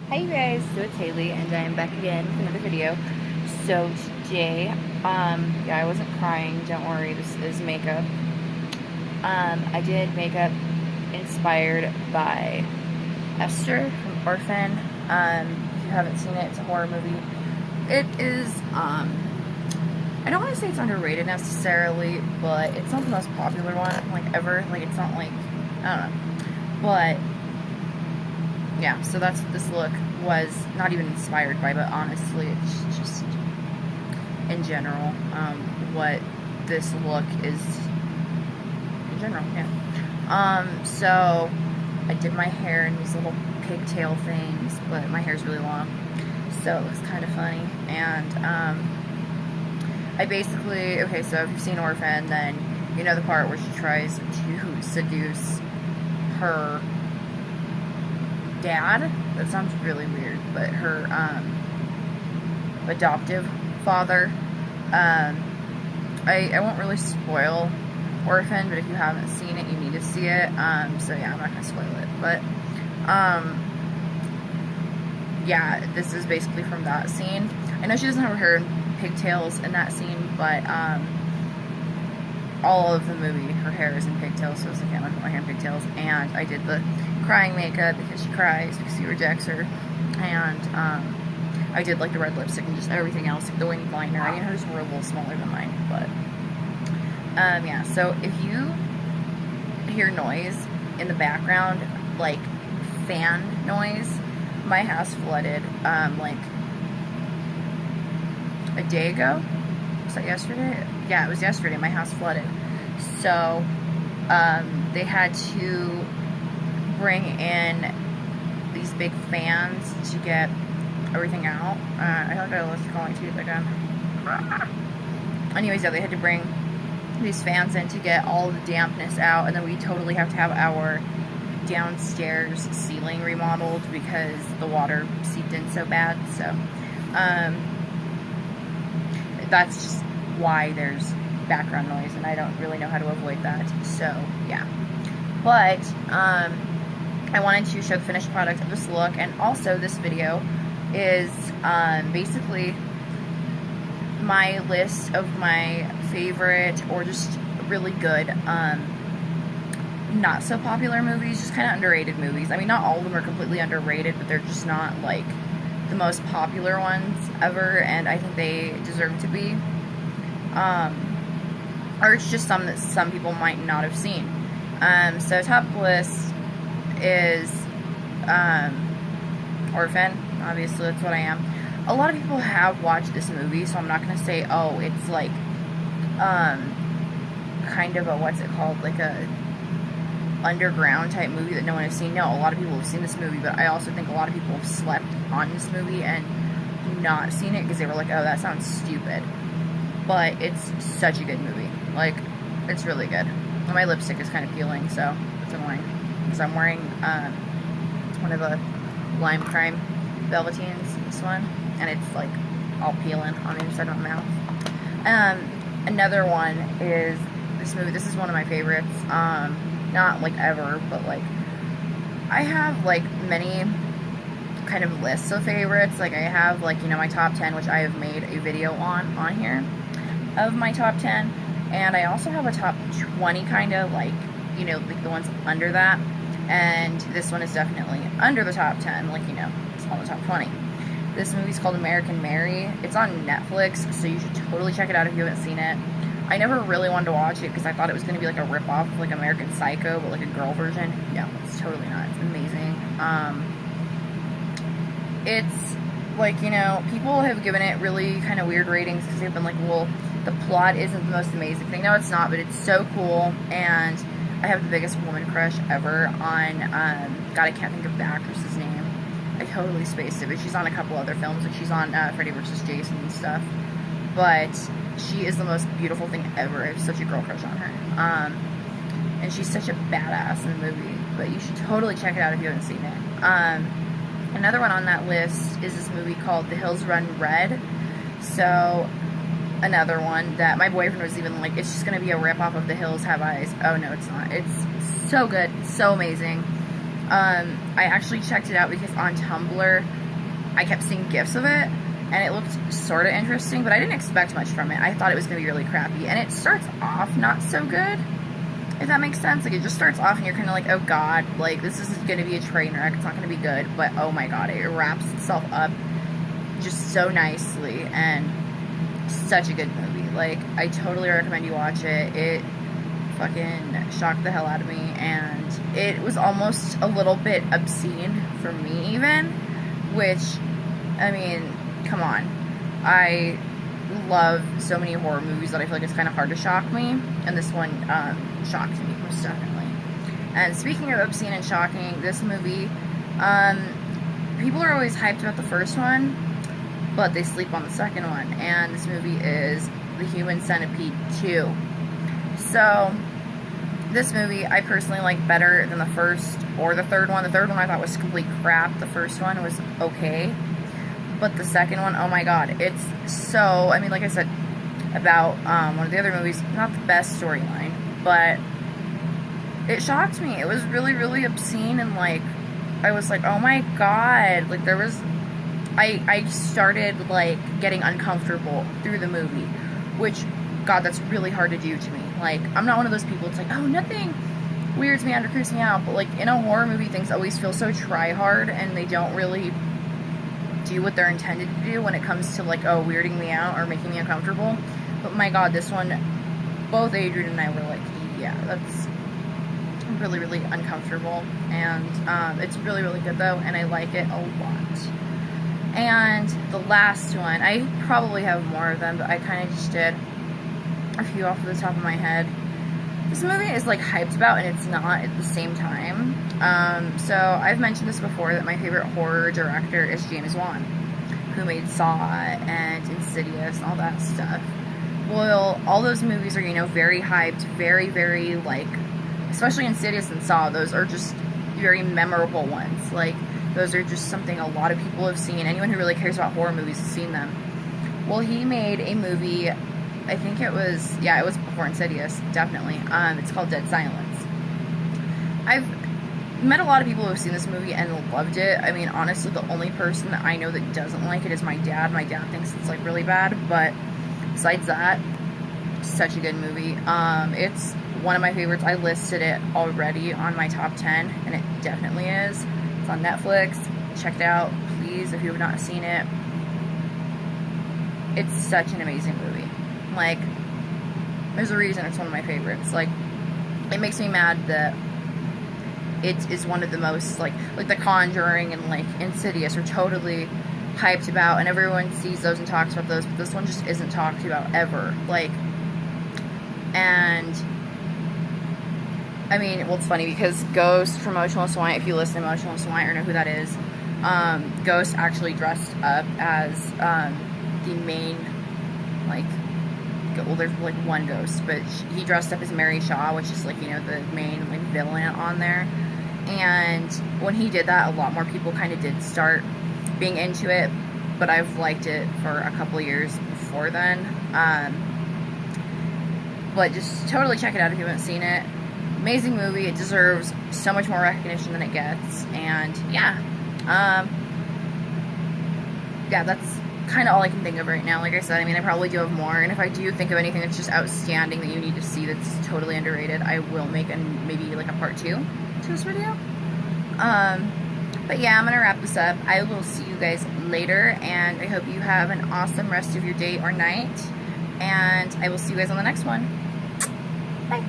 Hi you guys, so it's Hailey and I'm back again with another video. So today, yeah, I wasn't crying, don't worry, this is makeup. I did makeup inspired by Esther from Orphan. If you haven't seen it, it's a horror movie. It is, I don't want to say it's underrated necessarily, but it's not the most popular one, like, ever. Like, it's not like, I don't know. But yeah, so that's what this look was not even inspired by, but honestly, it's just in general, what this look is in general, yeah. So I did my hair in these little pigtail things, but my hair's really long, so it looks kind of funny. And I basically, okay, so if you've seen Orphan, then you know the part where she tries to seduce her dad. That sounds really weird, but her adoptive father. I won't really spoil Orphan, but if you haven't seen it, you need to see it. So yeah, I'm not gonna spoil it, but yeah, this is basically from that scene. I know she doesn't have her hair in pigtails in that scene, but all of the movie, her hair is in pigtails, so I was like, yeah, I'm gonna put my hair in pigtails. And I did the crying makeup because she cries because he rejects her. And I did like the red lipstick and just everything else, like the winged liner. I mean, hers were a little smaller than mine, but yeah. So if you hear noise in the background, like fan noise, my house flooded like a day ago. Was that yesterday? Yeah, it was yesterday. My house flooded. So they had to bring in these big fans to get everything out. I don't know what's going to again. Anyways, yeah, they had to bring these fans in to get all the dampness out, and then we totally have to have our downstairs ceiling remodeled because the water seeped in so bad. So that's just why there's background noise, and I don't really know how to avoid that. So yeah, but I wanted to show the finished product of this look, and also this video is basically my list of my favorite or just really good not so popular movies, just kind of underrated movies. I mean, not all of them are completely underrated, but they're just not like the most popular ones ever, and I think they deserve to be. Or it's just some that some people might not have seen. So top list is Orphan. Obviously, that's what I am. A lot of people have watched this movie, so I'm not gonna say, oh, it's like kind of a, what's it called, like a underground type movie that no one has seen. No, a lot of people have seen this movie, but I also think a lot of people have slept on this movie and not seen it because they were like, oh, that sounds stupid. But it's such a good movie. Like, it's really good. And my lipstick is kind of peeling, so it's annoying because I'm wearing one of the Lime Crime Velveteens, this one, and it's like all peeling on the inside of my mouth. Another one is this movie. This is one of my favorites. Not like ever, but like I have like many kind of lists of favorites. Like I have like, you know, my top 10, which I have made a video on here of my top 10, and I also have a top 20 kind of like, you know, like the ones under that, and this one is definitely under the top 10, like, you know, it's on the top 20. This movie's called American Mary. It's on Netflix, so you should totally check it out if you haven't seen it. I never really wanted to watch it because I thought it was going to be like a rip-off of like American Psycho, but like a girl version. No, it's totally not. It's amazing. It's like, you know, people have given it really kind of weird ratings because they've been like, well, the plot isn't the most amazing thing. No, it's not, but it's so cool, and I have the biggest woman crush ever on, God, I can't think of the actress's name. I totally spaced it, but she's on a couple other films, like she's on Freddy vs. Jason and stuff, but she is the most beautiful thing ever. I have such a girl crush on her, and she's such a badass in the movie, but you should totally check it out if you haven't seen it. Another one on that list is this movie called The Hills Run Red. So another one that my boyfriend was even like, it's just going to be a rip-off of The Hills Have Eyes. Oh, no, it's not. It's so good. So amazing. I actually checked it out because on Tumblr, I kept seeing GIFs of it, and it looked sort of interesting, but I didn't expect much from it. I thought it was going to be really crappy, and it starts off not so good, if that makes sense. Like, it just starts off, and you're kind of like, oh god, like, this is going to be a train wreck, it's not going to be good, but oh my god, it wraps itself up just so nicely, and such a good movie. Like, I totally recommend you watch it. It fucking shocked the hell out of me, and it was almost a little bit obscene for me even, which, I mean, come on. I love so many horror movies that I feel like it's kind of hard to shock me, and this one shocked me, most definitely. And speaking of obscene and shocking, this movie, people are always hyped about the first one, but they sleep on the second one, and this movie is The Human Centipede 2. So, this movie I personally like better than the first or the third one. The third one I thought was complete crap. The first one was okay. But the second one, oh my god, it's so, I mean, like I said, about one of the other movies, not the best storyline, but it shocked me. It was really, really obscene, and, like, I was like, oh my god, like, there was, I started, like, getting uncomfortable through the movie, which, god, that's really hard to do to me. Like, I'm not one of those people, it's like, oh, nothing weirds me out or creeps me out, but, like, in a horror movie, things always feel so try-hard, and they don't really do what they're intended to do when it comes to, like, oh, weirding me out or making me uncomfortable. But my god, this one, both Adrian and I were like, yeah, that's really, really uncomfortable, and it's really, really good though, and I like it a lot. And the last one, I probably have more of them, but I kind of just did a few off the top of my head. This movie is, like, hyped about, and it's not at the same time. So I've mentioned this before, that my favorite horror director is James Wan, who made Saw and Insidious and all that stuff. Well, all those movies are, you know, very hyped, very, very, like, especially Insidious and Saw, those are just very memorable ones. Like, those are just something a lot of people have seen. Anyone who really cares about horror movies has seen them. Well, he made a movie, I think it was, yeah, it was before Insidious, definitely. It's called Dead Silence. I've met a lot of people who have seen this movie and loved it. I mean, honestly, the only person that I know that doesn't like it is my dad. My dad thinks it's, like, really bad, but besides that, such a good movie. It's one of my favorites. I listed it already on my top 10, and it definitely is. It's on Netflix. Check it out, please, if you have not seen it. It's such an amazing movie. Like, there's a reason it's one of my favorites. Like, it makes me mad that it is one of the most, like The Conjuring and, like, Insidious are totally hyped about, and everyone sees those and talks about those, but this one just isn't talked about ever. Like, and I mean, well, it's funny because Ghost from Emotionless Wine, if you listen to Emotionless Wine or know who that is, Ghost actually dressed up as the main, like, well, there's, like, one ghost, but he dressed up as Mary Shaw, which is, like, you know, the main, like, villain on there. And when he did that, a lot more people kind of did start being into it, but I've liked it for a couple years before then. But just totally check it out if you haven't seen it. Amazing movie. It deserves so much more recognition than it gets. And yeah, yeah, that's kind of all I can think of right now. Like I said, I mean, I probably do have more, and if I do think of anything that's just outstanding that you need to see that's totally underrated, I will make maybe like a part 2 to this video. But yeah, I'm gonna wrap this up. I will see you guys later, and I hope you have an awesome rest of your day or night, and I will see you guys on the next one. Bye.